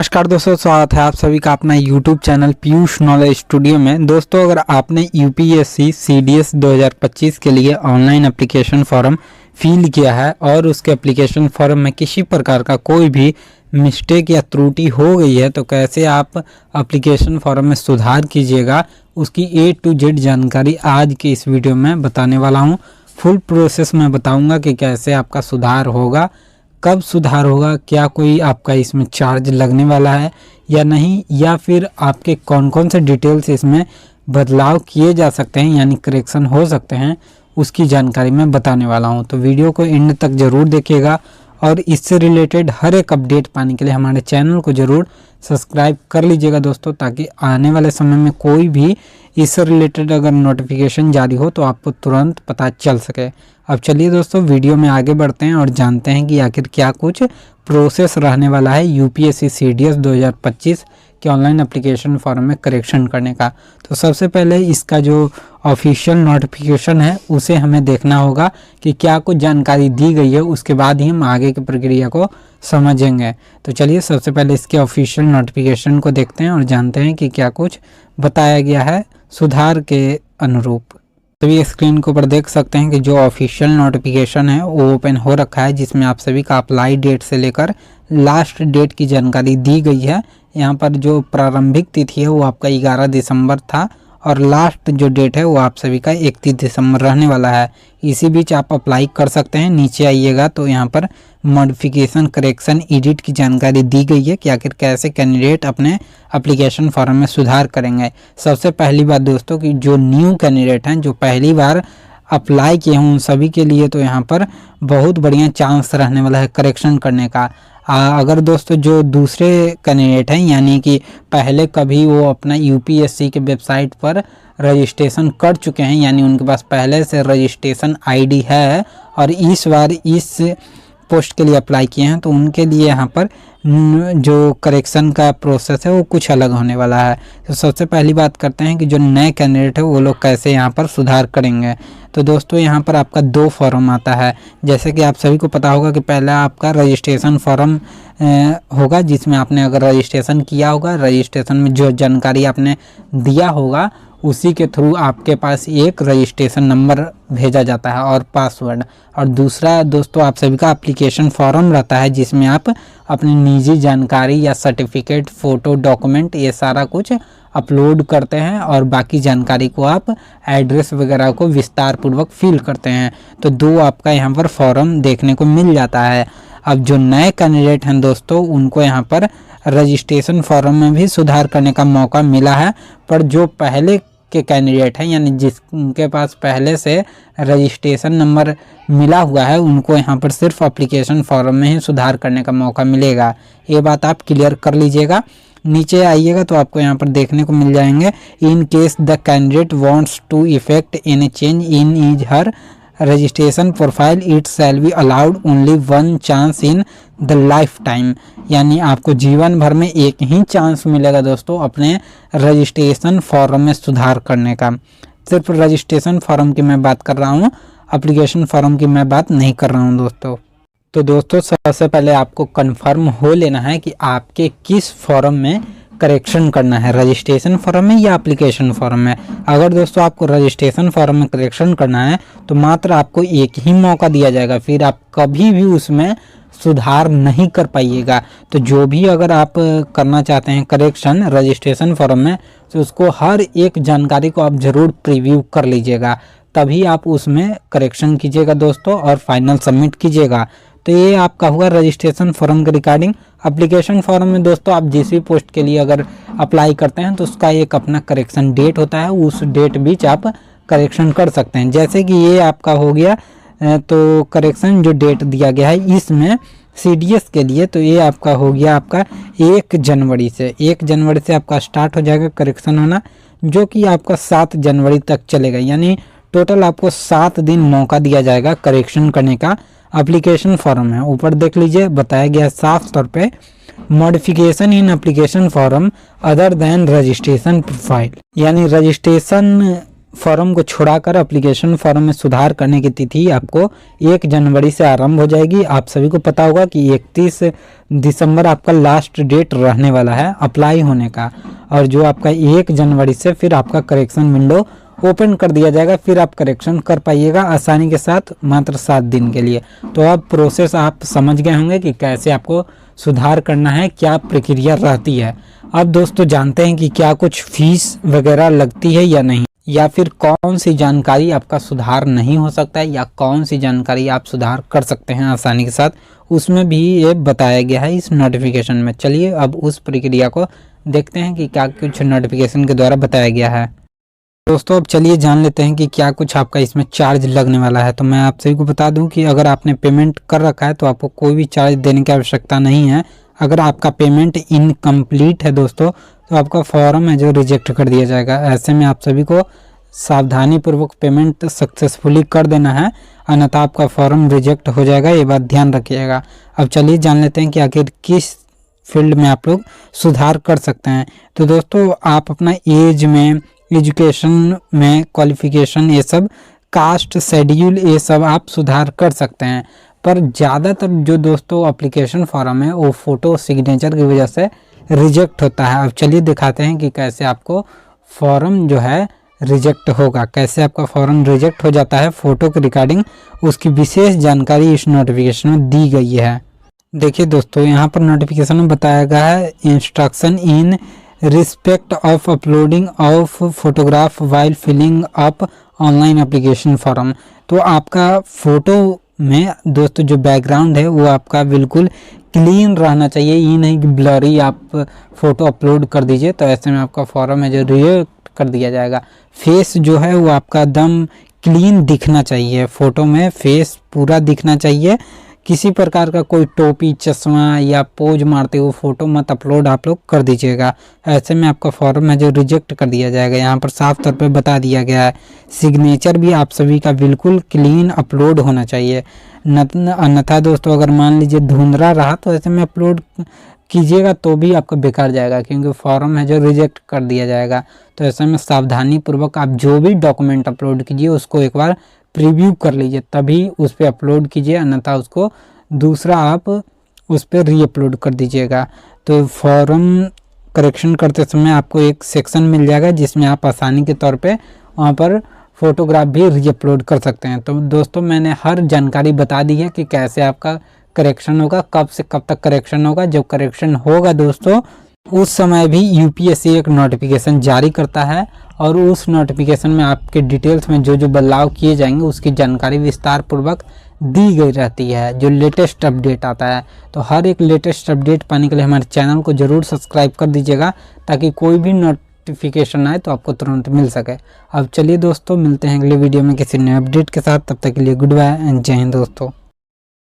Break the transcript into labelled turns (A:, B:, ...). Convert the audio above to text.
A: नमस्कार दोस्तों, स्वागत है आप सभी का अपना YouTube channel Piyush knowledge studio में। दोस्तों, अगर आपने यूपीएससी सीडीएस 2025 के लिए ऑनलाइन एप्लीकेशन फॉर्म फिल किया है और उसके एप्लीकेशन फॉर्म में किसी प्रकार का कोई भी मिस्टेक या त्रुटि हो गई है तो कैसे आप एप्लीकेशन फॉर्म में सुधार कीजिएगा, उसकी A to Z जानकारी आज के इस वीडियो में बताने वाला हूँ। फुल प्रोसेस में बताऊँगा कि कैसे आपका सुधार होगा, कब सुधार होगा, क्या कोई आपका इसमें चार्ज लगने वाला है या नहीं, या फिर आपके कौन कौन से डिटेल्स इसमें बदलाव किए जा सकते हैं यानी करेक्शन हो सकते हैं, उसकी जानकारी मैं बताने वाला हूं। तो वीडियो को एंड तक ज़रूर देखिएगा और इससे रिलेटेड हर एक अपडेट पाने के लिए हमारे चैनल को ज़रूर सब्सक्राइब कर लीजिएगा दोस्तों, ताकि आने वाले समय में कोई भी इससे रिलेटेड अगर नोटिफिकेशन जारी हो तो आपको तुरंत पता चल सके। अब चलिए दोस्तों, वीडियो में आगे बढ़ते हैं और जानते हैं कि आखिर क्या कुछ प्रोसेस रहने वाला है यूपीएससी सीडीएस 2025 के ऑनलाइन एप्लीकेशन फॉर्म में करेक्शन करने का। तो सबसे पहले इसका जो ऑफिशियल नोटिफिकेशन है उसे हमें देखना होगा कि क्या कुछ जानकारी दी गई है, उसके बाद ही हम आगे की प्रक्रिया को समझेंगे। तो चलिए सबसे पहले इसके ऑफिशियल नोटिफिकेशन को देखते हैं और जानते हैं कि क्या कुछ बताया गया है सुधार के अनुरूप। तभी स्क्रीन के ऊपर देख सकते हैं कि जो ऑफिशियल नोटिफिकेशन है वो ओपन हो रखा है, जिसमें आप सभी का अप्लाई डेट से लेकर लास्ट डेट की जानकारी दी गई है। यहाँ पर जो प्रारंभिक तिथि है वो आपका 11 दिसंबर था और लास्ट जो डेट है वो आप सभी का 31 दिसंबर रहने वाला है। इसी बीच आप अप्लाई कर सकते हैं। नीचे आइएगा तो यहाँ पर मॉडिफिकेशन, करेक्शन, एडिट की जानकारी दी गई है कि आखिर कैसे कैंडिडेट अपने एप्लीकेशन फॉर्म में सुधार करेंगे। सबसे पहली बात दोस्तों कि जो न्यू कैंडिडेट हैं, जो पहली बार अप्लाई किए हैं, उन सभी के लिए तो यहाँ पर बहुत बढ़िया चांस रहने वाला है करेक्शन करने का। अगर दोस्तों जो दूसरे कैंडिडेट हैं यानी कि पहले कभी वो अपना यूपीएससी के वेबसाइट पर रजिस्ट्रेशन कर चुके हैं, यानी उनके पास पहले से रजिस्ट्रेशन आईडी है और इस बार इस पोस्ट के लिए अप्लाई किए हैं, तो उनके लिए यहाँ पर जो करेक्शन का प्रोसेस है वो कुछ अलग होने वाला है। तो सबसे पहली बात करते हैं कि जो नए कैंडिडेट है वो लोग कैसे यहाँ पर सुधार करेंगे। तो दोस्तों यहाँ पर आपका 2 फॉर्म आता है। जैसे कि आप सभी को पता होगा कि पहला आपका रजिस्ट्रेशन फॉर्म होगा, जिसमें आपने अगर रजिस्ट्रेशन किया होगा, रजिस्ट्रेशन में जो जानकारी आपने दिया होगा उसी के थ्रू आपके पास एक रजिस्ट्रेशन नंबर भेजा जाता है और पासवर्ड। और दूसरा दोस्तों आप सभी का एप्लीकेशन फॉर्म रहता है, जिसमें आप अपनी निजी जानकारी या सर्टिफिकेट, फ़ोटो, डॉक्यूमेंट ये सारा कुछ अपलोड करते हैं और बाकी जानकारी को आप एड्रेस वगैरह को विस्तार पूर्वक फिल करते हैं। तो 2 आपका यहाँ पर फॉर्म देखने को मिल जाता है। अब जो नए कैंडिडेट हैं दोस्तों, उनको यहाँ पर रजिस्ट्रेशन फॉर्म में भी सुधार करने का मौका मिला है, पर जो पहले के कैंडिडेट हैं यानी जिसके पास पहले से रजिस्ट्रेशन नंबर मिला हुआ है, उनको यहाँ पर सिर्फ एप्लीकेशन फॉर्म में ही सुधार करने का मौका मिलेगा। ये बात आप क्लियर कर लीजिएगा। नीचे आइएगा तो आपको यहाँ पर देखने को मिल जाएंगे, in case the candidate wants to effect any change in is her registration profile, it shall be allowed only 1 chance in the life time. यानी आपको जीवन भर में एक ही चांस मिलेगा दोस्तों अपने रजिस्ट्रेशन फॉर्म में सुधार करने का। सिर्फ रजिस्ट्रेशन फॉर्म की मैं बात कर रहा हूँ, एप्लीकेशन फॉर्म की मैं बात नहीं कर रहा हूँ दोस्तों। तो दोस्तों सबसे पहले आपको कंफर्म हो लेना है कि आपके किस फॉर्म में करेक्शन करना है, रजिस्ट्रेशन फॉर्म में या एप्लीकेशन फॉर्म में। अगर दोस्तों आपको रजिस्ट्रेशन फॉर्म में करेक्शन करना है तो मात्र आपको एक ही मौका दिया जाएगा, फिर आप कभी भी उसमें सुधार नहीं कर पाइएगा। तो जो भी अगर आप करना चाहते हैं करेक्शन रजिस्ट्रेशन फॉर्म में, तो उसको हर एक जानकारी को आप ज़रूर प्रीव्यू कर लीजिएगा, तभी आप उसमें करेक्शन कीजिएगा दोस्तों और फाइनल सबमिट कीजिएगा। तो ये आपका हुआ रजिस्ट्रेशन फॉर्म के रिगार्डिंग। एप्लीकेशन फॉर्म में दोस्तों आप जिस भी पोस्ट के लिए अगर अप्लाई करते हैं तो उसका एक अपना करेक्शन डेट होता है, उस डेट बीच आप करेक्शन कर सकते हैं। जैसे कि ये आपका हो गया, तो करेक्शन जो डेट दिया गया है इसमें सीडीएस के लिए, तो ये आपका हो गया आपका 1 जनवरी से। 1 जनवरी से आपका स्टार्ट हो जाएगा करेक्शन होना, जो कि आपका 7 जनवरी तक चलेगा। यानी टोटल आपको 7 दिन मौका दिया जाएगा करेक्शन करने का। एप्लीकेशन फॉर्म है, ऊपर देख लीजिए बताया गया साफ तौर पे, modification in application form other than registration profile. यानी रजिस्ट्रेशन फॉर्म को छुड़ाकर एप्लीकेशन फॉर्म में सुधार करने की तिथि आपको 1 जनवरी से आरंभ हो जाएगी। आप सभी को पता होगा कि 31 दिसंबर आपका लास्ट डेट रहने वाला है अप्लाई होने का, और जो आपका 1 जनवरी से फिर आपका करेक्शन विंडो ओपन कर दिया जाएगा, फिर आप करेक्शन कर पाइएगा आसानी के साथ मात्र 7 दिन के लिए। तो अब प्रोसेस आप समझ गए होंगे कि कैसे आपको सुधार करना है, क्या प्रक्रिया रहती है। अब दोस्तों जानते हैं कि क्या कुछ फीस वगैरह लगती है या नहीं, या फिर कौन सी जानकारी आपका सुधार नहीं हो सकता है, या कौन सी जानकारी आप सुधार कर सकते हैं आसानी के साथ, उसमें भी ये बताया गया है इस नोटिफिकेशन में। चलिए अब उस प्रक्रिया को देखते हैं कि क्या कुछ नोटिफिकेशन के द्वारा बताया गया है। दोस्तों अब चलिए जान लेते हैं कि क्या कुछ आपका इसमें चार्ज लगने वाला है। तो मैं आप सभी को बता दूं कि अगर आपने पेमेंट कर रखा है तो आपको कोई भी चार्ज देने की आवश्यकता नहीं है। अगर आपका पेमेंट इनकम्प्लीट है दोस्तों तो आपका फॉर्म है जो रिजेक्ट कर दिया जाएगा। ऐसे में आप सभी को सावधानी पूर्वक पेमेंट सक्सेसफुली कर देना है, अन्यथा आपका फॉर्म रिजेक्ट हो जाएगा, ये बात ध्यान रखिएगा। अब चलिए जान लेते हैं कि आखिर किस फील्ड में आप लोग सुधार कर सकते हैं। तो दोस्तों आप अपना एज में, एजुकेशन में, क्वालिफिकेशन, ये सब, कास्ट शेड्यूल, ये सब आप सुधार कर सकते हैं। पर ज़्यादातर जो दोस्तों एप्लीकेशन फॉर्म है वो फ़ोटो सिग्नेचर की वजह से रिजेक्ट होता है। अब चलिए दिखाते हैं कि कैसे आपको फॉर्म जो है रिजेक्ट होगा, कैसे आपका फॉर्म रिजेक्ट हो जाता है फ़ोटो के रिगार्डिंग, उसकी विशेष जानकारी इस नोटिफिकेशन में दी गई है। देखिए दोस्तों यहाँ पर नोटिफिकेशन में बताया गया है instruction in respect of uploading of photograph while filling up online application form. तो आपका फ़ोटो में दोस्तों जो बैकग्राउंड है वो आपका बिल्कुल क्लीन रहना चाहिए, ये नहीं कि ब्लरी आप फ़ोटो अपलोड कर दीजिए, तो ऐसे में आपका फॉर्म है जो रिजेक्ट कर दिया जाएगा। फेस जो है वो आपका दम क्लीन दिखना चाहिए, फ़ोटो में फेस पूरा दिखना चाहिए, किसी प्रकार का कोई टोपी, चश्मा या पोज मारते हुए फ़ोटो मत अपलोड आप लोग कर दीजिएगा। ऐसे में आपका फॉर्म है जो रिजेक्ट कर दिया जाएगा। यहाँ पर साफ तौर पे बता दिया गया है सिग्नेचर भी आप सभी का बिल्कुल क्लीन अपलोड होना चाहिए, अन्यथा दोस्तों अगर मान लीजिए धुंधला रहा तो ऐसे में अपलोड कीजिएगा तो भी आपका बेकार जाएगा, क्योंकि फॉर्म है जो रिजेक्ट कर दिया जाएगा। तो ऐसे में सावधानी पूर्वक आप जो भी डॉक्यूमेंट अपलोड कीजिए उसको एक बार प्रीव्यू कर लीजिए, तभी उस पर अपलोड कीजिए, अन्यथा उसको दूसरा आप उस पर री अपलोड कर दीजिएगा। तो फॉर्म करेक्शन करते समय आपको एक सेक्शन मिल जाएगा जिसमें आप आसानी के तौर पे वहाँ पर फोटोग्राफ भी री अपलोड कर सकते हैं। तो दोस्तों मैंने हर जानकारी बता दी है कि कैसे आपका करेक्शन होगा, कब से कब तक करेक्शन होगा। जब करेक्शन होगा दोस्तों उस समय भी यूपीएससी एक नोटिफिकेशन जारी करता है, और उस नोटिफिकेशन में आपके डिटेल्स में जो जो बदलाव किए जाएंगे उसकी जानकारी विस्तार पूर्वक दी गई रहती है, जो लेटेस्ट अपडेट आता है। तो हर एक लेटेस्ट अपडेट पाने के लिए हमारे चैनल को जरूर सब्सक्राइब कर दीजिएगा, ताकि कोई भी नोटिफिकेशन आए तो आपको तुरंत मिल सके। अब चलिए दोस्तों मिलते हैं अगले वीडियो में किसी नए अपडेट के साथ, तब तक के लिए गुड बाय एंड जय हिंद दोस्तों।